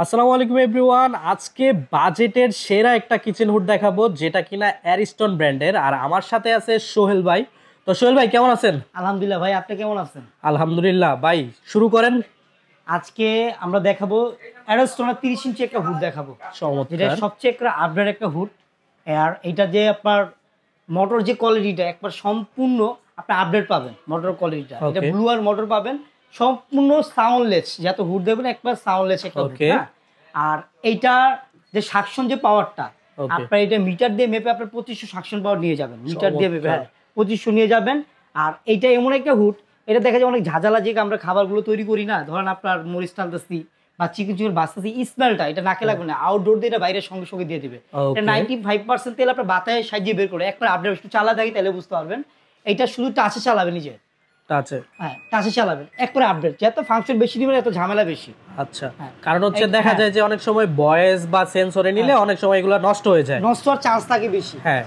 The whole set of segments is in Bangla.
আসসালামু আলাইকুম এভরিওয়ান। আজকে বাজেটের সেরা একটা কিচেন হুড দেখাবো, যেটা কিনা অ্যারিস্টন ব্র্যান্ডের। আর আমার সাথে আছে সোহেল ভাই। তো সোহেল ভাই কেমন আছেন? আলহামদুলিল্লাহ ভাই, আপনি কেমন আছেন? আলহামদুলিল্লাহ ভাই, শুরু করেন। আজকে আমরা দেখাবো অ্যারোস্টোনের 30 ইঞ্চি একটা হুড দেখাবো, যেটা চমৎকার। সবচেয়ে একটা আপডেট একটা হুড। আর এটা যে আপনার মোটর যে কোয়ালিটিটা একবার সম্পূর্ণ আপনি আপডেট পাবেন। মোটর কোয়ালিটিটা এটা ওকে ব্লু আর মোটর পাবেন, সম্পূর্ণ সাউন্ডলেস। যত হুড দেবেন একবার সাউন্ডলেস একটা হুড। ওকে। আর এইটা যে সাকশন যে পাওয়ারটা, ওকে আপনার এটা মিটার দিয়ে মেপে আপনার 2500 সাকশন পাওয়ার নিয়ে যাবেন। মিটার দিয়ে মেপে 2500 নিয়ে যাবেন। আর এইটা এমন একটা হুড, এটা দেখা যায় অনেক ঝাঁঝালা, যে আমরা খাবারগুলো তৈরি করি না, ধরেন আপনার মরিচ টানতেছি বা চিকেন চিকেন বাঁচতেছি, স্মেলটা এটা নাকে লাগবে না, আউটডোর দিয়ে এটা বাইরের সঙ্গে সঙ্গে দিয়ে দিবে। এটা 95% তেল আপনার বাতায় সাজিয়ে বের করে একবার আপনি একটু চালা থাকি তাহলে বুঝতে পারবেন। এইটা শুধু টাচে চালাবে নিজে। টাচে? হ্যাঁ, টাচে চালাবেন একবারে আপডেট। যত ফাংশন বেশি দিবেন এত ঝামেলা বেশি। আচ্ছা, কারণ হচ্ছে দেখা যায় যে অনেক সময় ভয়েস বা সেন্সরে নিলে অনেক সময় এগুলো নষ্ট হয়ে যায়, নষ্ট হওয়ার চান্স থাকে বেশি। হ্যাঁ।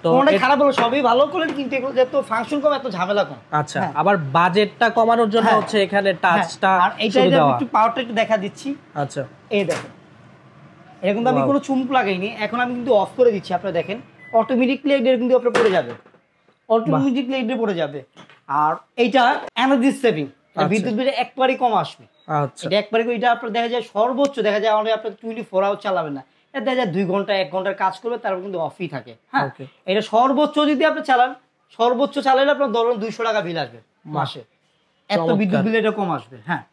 তো কোনটা খারাপ হলো, সবই ভালো করলেন, কিন্তু এগুলো যত ফাংশন কম এত ঝামেলা কম। আচ্ছা, আবার বাজেটটা কমানোর জন্য হচ্ছে এখানে টাচটা আর এইটা একটু পাওয়ারটা একটু দেখা দিচ্ছি। আচ্ছা, এই দেখেন, এখন তো আমি কোনো চুম্প লাগাইনি, এখন আমি কিন্তু অফ করে দিচ্ছি। আপনারা দেখেন অটোমেটিকলি এটা কিন্তু আপনার পড়ে যাবে, অটোমেটিকলি এটা পড়ে যাবে। আর এইটা এনার্জি সেভিং, বিদ্যুৎ বিল একবারই কম আসবে। আচ্ছা, এটা একবারে এটা আপনার দেখা যায় সর্বোচ্চ দেখা যায় আমাদের আপনার 24 আওয়ার চালাবেন না, এটা দেখা যায় 2 ঘন্টা 1 ঘন্টার কাজ করবে, তারপর কিন্তু অফই থাকে। হ্যাঁ, এটা সর্বোচ্চ যদি আপনি চালান, সর্বোচ্চ চালালে আপনার ধরুন 200 টাকা বিল আসবে মাসে, এত বিদ্যুৎ বিল এটা কম আসবে। হ্যাঁ,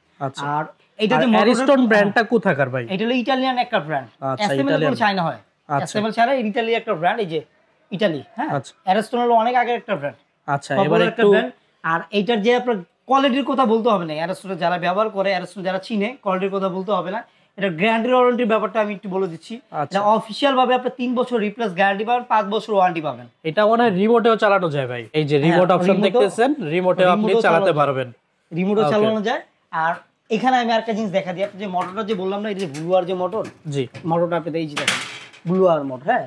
আর এইটা যে অ্যারিস্টন ব্র্যান্ডটা কোথাকার ভাই? এটা হলো ইতালিয়ান একটা ব্র্যান্ড। আচ্ছা, এসএমএল ইতালিয়ান, চায়না হয়, এসএমএল ছাড়া ইতালি একটা ব্র্যান্ড, এই যে ইতালি। হ্যাঁ, অ্যারিস্টন হলো অনেক আগের একটা ব্র্যান্ড। আচ্ছা, এবারে একটু আর এইটার যে আপনার কোয়ালিটির কথা বলতে হবে না, অ্যারিস্টন যারা ব্যবহার করে, অ্যারিস্টন যারা চিনে, কোয়ালিটির কথা বলতে হবে না। এটা গ্যারান্টি ওয়ারেন্টির ব্যাপারটা আমি একটু বলে দিচ্ছি। এটা অফিশিয়াল ভাবে আপনি 3 বছর রিপ্লেস গ্যারান্টি পাবেন, 5 বছর ওয়ারেন্টি পাবেন। এটা মনে হয় রিমোটেও চালানো যায় ভাই, এই যে রিমোট অপশন দেখতেছেন, রিমোটেও আপনি চালাতে পারবেন, রিমোটও চালানো যায়। আর এখানে আমি আরেকটা জিনিস দেখা দিই, আপনি যে মোটরটা যে বললাম না, এই যে ব্লু আর যে মোটর, জি মোটরটা আপনি এই যে দেখেন ব্লু আর মোটর। হ্যাঁ,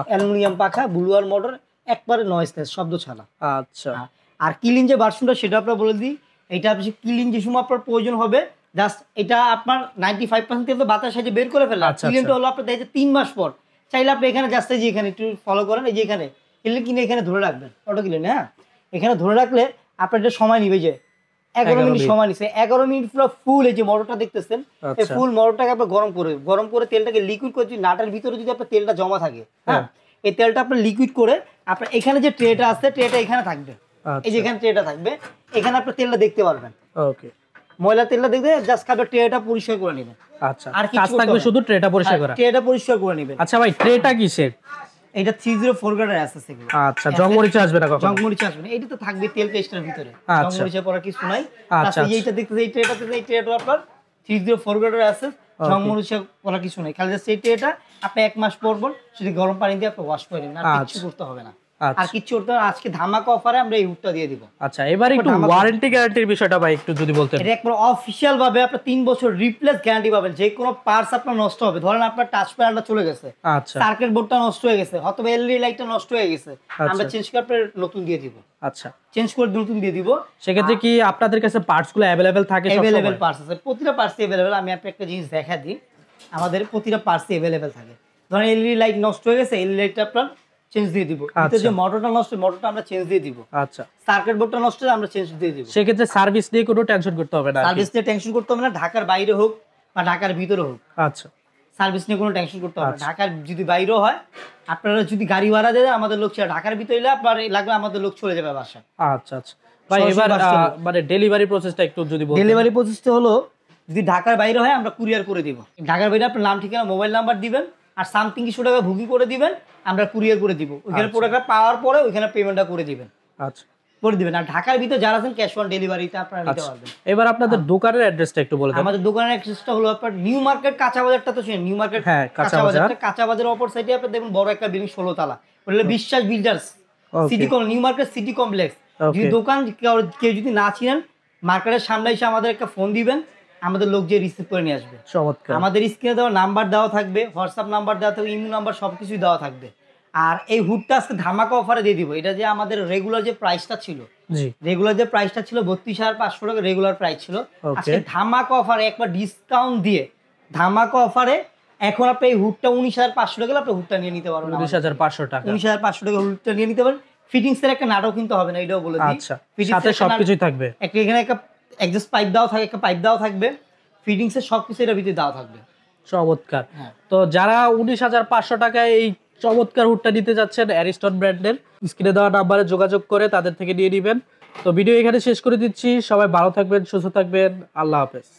অ্যালুমিনিয়াম পাখা, ব্লু আর মোটর, একবারে নয়েজলেস, শব্দ ছাড়া। আচ্ছা, আর কিলিন যে ভার্সনটা সেটা আপনারা বলে দিই। এটা আপনি কিলিন যে সময় আপনার প্রয়োজন হবে, জাস্ট এটা আপনার 95% তেল তো বাতাস সাথে বের করে ফেললাম। কিলিনটা হলো আপনার দেখে 3 মাস পর চাইলে আপনি এখানে জাস্ট এই যে এখানে একটু ফলো করেন, এই যে এখানে কিলিন কিনে এখানে ধরে রাখবেন, অটো কিলিন। হ্যাঁ, এখানে ধরে রাখলে আপনার এটা সময় নিবে, যে 11 মিনিট সময় নিছে, 11 মিনিট পুরো ফুল। এই যে মোটরটা দেখতেছেন, এই ফুল মোটরটাকে আপনি গরম করে তেলটাকে লিকুইড করে, যদি নাটের ভিতরে যদি আপনার তেলটা জমা থাকে, হ্যাঁ, এই তেলটা আপনি লিকুইড করে আপনার এখানে যে ট্রেটা আছে, ট্রেটা এখানে থাকবে, এই যে এখানে ট্রেটা থাকবে, এখানে আপনি তেলটা দেখতে পারবেন। ওকে, ময়লা তেলটা দেখতে জাস্ট আপনি ট্রেটা পরিষ্কার করে নেবেন। আচ্ছা, আর কাজ থাকবে শুধু ট্রেটা পরিষ্কার করা, ট্রেটা পরিষ্কার করে নেবেন। আচ্ছা ভাই, ট্রেটা কিসের? এটা 304 গ্রেডের আছে সেগুলো। আচ্ছা, জংমরিচ আসবে না কখনো? জংমরিচ আসবে না, এটা তো থাকবে তেল পেস্টের ভিতরে, জংমরিচের পড়া কিছু নাই। আচ্ছা, এইটা দেখতেছেন, এই ট্রেটাতে, এই ট্রেটা আপনার 304 গ্রেডের আছে, জংমরিচের পড়া কিছু নাই। খালি জাস্ট এই ট্রেটা আপনি 1 মাস পর পর শুধু গরম পানি দিয়ে আপনি ওয়াশ করে নেবেন, আর কিছু করতে হবে না। আর কিছু করতে হবে, আজকে ধামাকা অফারে আমরা এই হুডটা দিয়ে দিব। আচ্ছা, এবারে একটু ওয়ারেন্টি গ্যারান্টির বিষয়টা ভাই একটু যদি বলতেন। এটা একবার অফিশিয়াল ভাবে আপনি 3 বছর রিপ্লেস গ্যারান্টি পাবেন। যে কোনো পার্টস আপনার নষ্ট হবে, ধরেন আপনার টাচ প্যানেলটা চলে গেছে, আচ্ছা, সার্কিট বোর্ডটা নষ্ট হয়ে গেছে, অথবা এলইডি লাইটটা নষ্ট হয়ে গেছে, আমরা চেঞ্জ করে নতুন দিয়ে দিব। আচ্ছা, চেঞ্জ করে নতুন দিয়ে দিব। সেক্ষেত্রে কি আপনাদের কাছে পার্টস গুলো अवेलेबल থাকে? সব अवेलेबल পার্টস আছে, প্রতিটা পার্টস अवेलेबल। আমি আপনাকে একটা জিনিস দেখা দিই, আমাদের প্রতিটা পার্টস अवेलेबल থাকে। ধরেন এলইডি লাইট নষ্ট হয়ে গেছে, এলইডি লাইটটা আপনার চেঞ্জ দিয়ে দিব। এটা যে মোটরটা নষ্ট, মোটরটা আমরা চেঞ্জ দিয়ে দিব। আচ্ছা, সার্কিট বোর্ডটা নষ্ট, আমরা চেঞ্জ দিয়ে দিব। সেক্ষেত্রে সার্ভিস নিয়ে কোনো টেনশন করতে হবে না? সার্ভিস নিয়ে টেনশন করতে হবে না, ঢাকার বাইরে হোক বা ঢাকার ভিতরে হোক। আচ্ছা, সার্ভিস নিয়ে কোনো টেনশন করতে হবে না। ঢাকার যদি বাইরেও হয়, আপনারা যদি গাড়ি ভাড়া দেন, আমাদের লোক ছেড়ে, ঢাকার ভিতরে এলে আপনার লাগবে আমাদের লোক চলে যাবে বাসায়। আচ্ছা আচ্ছা ভাই, এবার মানে ডেলিভারি প্রসেসটা একটু যদি বলেন। ডেলিভারি প্রসেসটা হলো, যদি ঢাকার বাইরে হয় আমরা কুরিয়ার করে দিব। ঢাকার বাইরে আপনার নাম, ঠিকানা, মোবাইল নাম্বার দিবেন, আর সামথিং কিছু টাকা বুকিং করে দিবেন, আমরা কুরিয়ার করে দিব। ওইখানে প্রোডাক্টটা পাওয়ার পরে ওইখানে পেমেন্টটা করে দিবেন। আচ্ছা, করে দিবেন। আর ঢাকার ভিতরে যারা আছেন ক্যাশ অন ডেলিভারিতে আপনারা নিতে পারবেন। এবার আপনাদের দোকানের অ্যাড্রেসটা একটু বলে দেন। আমাদের দোকানের অ্যাড্রেসটা হলো আপনার নিউ মার্কেট কাঁচা বাজারটা তো চিনেন, নিউ মার্কেট কাঁচা বাজার, কাঁচা বাজারের অপর সাইডে আপনি দেখবেন বড় একটা বিল্ডিং 16 তলা, বললে বিশ্বাস builders city complex, new market city complex. যদি দোকান কেউ যদি না চিনেন, মার্কেটের সামনে এসে আমাদের একটা ফোন দিবেন, আমাদের লোক যে রিসিভ করে নিয়ে আসবে। চমৎকার। আমাদের স্ক্রিনে দেওয়া নাম্বার দেওয়া থাকবে, হোয়াটসঅ্যাপ নাম্বার দেওয়া থাকবে, ইমেল নাম্বার সবকিছুই দেওয়া থাকবে। আর এই হুডটা আজকে ধামাকা অফারে দিয়ে দিব। এটা যে আমাদের রেগুলার যে প্রাইসটা ছিল, রেগুলার যে প্রাইসটা ছিল 32,500 টাকা রেগুলার প্রাইস ছিল, আজকে ধামাকা অফারে একবার ডিসকাউন্ট দিয়ে ধামাকা অফারে এখন আপনি এই হুডটা 19,500 টাকা আপনি হুডটা নিয়ে নিতে পারবেন। 19,500 টাকা, 19,500 টাকা হুডটা নিয়ে নিতে পারেন। ফিটিংস এর একটা নাটও কিন্তু হবে না, এটাও বলে দিই। আচ্ছা, সাথে সবকিছুই থাকবে। একটা এখানে একটা এক্সস্ট পাইপ দাও থাকে, একটা পাইপ দাও থাকবে, ফিটিংস এর সবকিছু এর ভিতরে দাও থাকবে। চমৎকার। তো যারা 19,500 টাকায় এই চমৎকার হুডটা নিতে যাচ্ছেন অ্যারিস্টন ব্র্যান্ডের, স্ক্রিনে দেওয়া নাম্বারে যোগাযোগ করে তাদের থেকে নিয়ে নেবেন। তো ভিডিও এখানে শেষ করে দিচ্ছি। সবাই ভালো থাকবেন, সুস্থ থাকবেন, আল্লাহ হাফেজ।